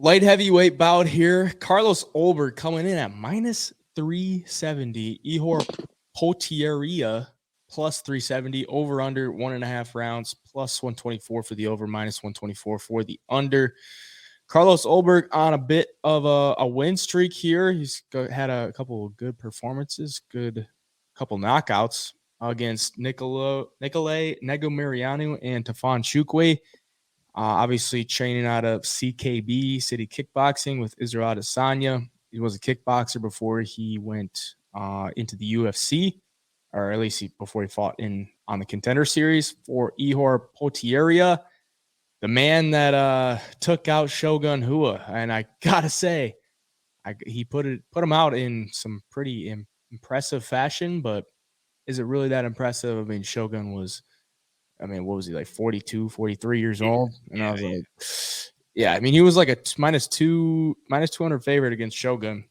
Light heavyweight bout here. Carlos Ulberg coming in at minus 370. Ihor Potieria plus 370. Over under 1.5 rounds. Plus 124 for the over. Minus 124 for the under. Carlos Ulberg on a bit of a win streak here. He's had a couple of good performances. Good couple knockouts against Nicolay Negomarianu and Tafon Chukwe. Obviously training out of CKB, City Kickboxing, with Israel Adesanya. He was a kickboxer before he went into the UFC, or at least before he fought on the Contender Series. For Ihor Potieria, the man that took out Shogun Rua, and I gotta say, he put him out in some pretty impressive fashion. But is it really that impressive? I mean, Shogun was, what was he, like 42, 43 years old? And I was like, yeah, I mean, he was like a minus 200 favorite against Shogun.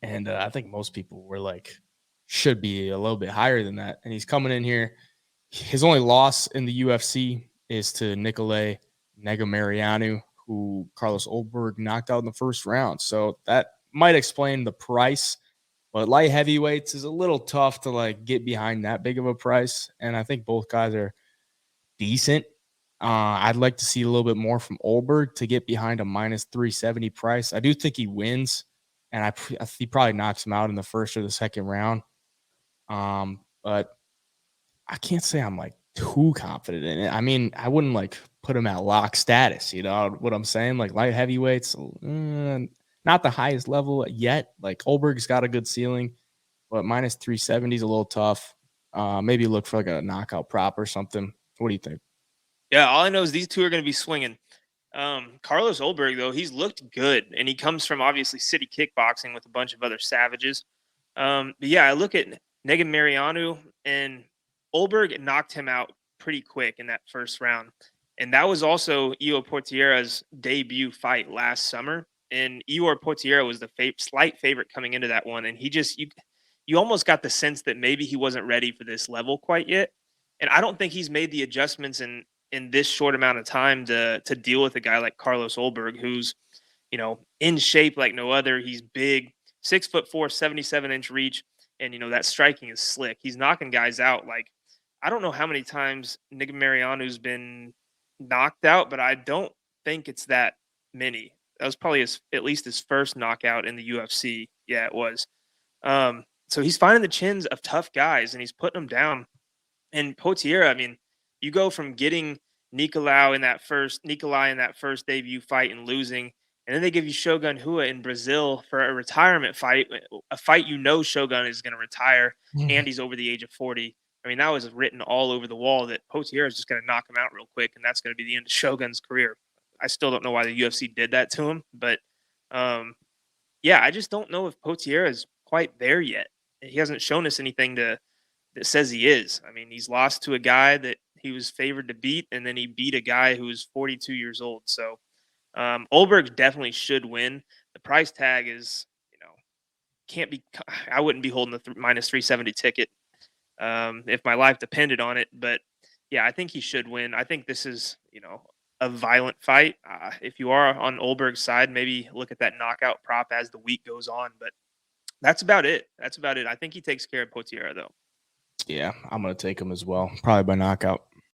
And I think most people were like, should be a little bit higher than that. And he's coming in here. His only loss in the UFC is to Nicolay Negomarianu, who Carlos Ulberg knocked out in the first round. So that might explain the price. But light heavyweights is a little tough to like get behind that big of a price. And I think both guys are decent. I'd like to see a little bit more from Ulberg to get behind a minus 370 price. I do think he wins, and he probably knocks him out in the first or the second round. But I can't say I'm like too confident in it. I mean, I wouldn't like put him at lock status. You know what I'm saying? Like light heavyweights, not the highest level yet. Like Ulberg's got a good ceiling, but minus 370 is a little tough. Maybe look for like a knockout prop or something. What do you think? Yeah, all I know is these two are going to be swinging. Carlos Ulberg, though, he's looked good, and he comes from obviously City Kickboxing with a bunch of other savages. But yeah, I look at Negomarianu, and Ulberg knocked him out pretty quick in that first round. And that was also Ihor Potiere's debut fight last summer. And Ihor Potieria was the slight favorite coming into that one. And you almost got the sense that maybe he wasn't ready for this level quite yet. And I don't think he's made the adjustments in this short amount of time to deal with a guy like Carlos Ulberg, who's, in shape like no other. He's big, 6'4", 77-inch reach. And, that striking is slick. He's knocking guys out. Like, I don't know how many times Negomarianu's been knocked out, but I don't think it's that many. That was probably at least his first knockout in the UFC. Yeah, it was. So he's finding the chins of tough guys, and he's putting them down. And Potieria, I mean, you go from getting Nicolay in that first debut fight and losing, and then they give you Shogun Rua in Brazil for a retirement fight, a fight Shogun is going to retire, and he's over the age of 40. I mean, that was written all over the wall that Potieria is just going to knock him out real quick, and that's going to be the end of Shogun's career. I still don't know why the UFC did that to him, but yeah, I just don't know if Potieria is quite there yet. He hasn't shown us anything that says he is. I mean, he's lost to a guy that he was favored to beat, and then he beat a guy who's 42 years old. So Ulberg definitely should win. The price tag is, can't be. I wouldn't be holding the minus 370 ticket if my life depended on it. But yeah, I think he should win. I think this is, a violent fight. If you are on Ulberg's side, maybe look at that knockout prop as the week goes on. But that's about it. I think he takes care of Potieria, though. Yeah, I'm going to take him as well. Probably by knockout.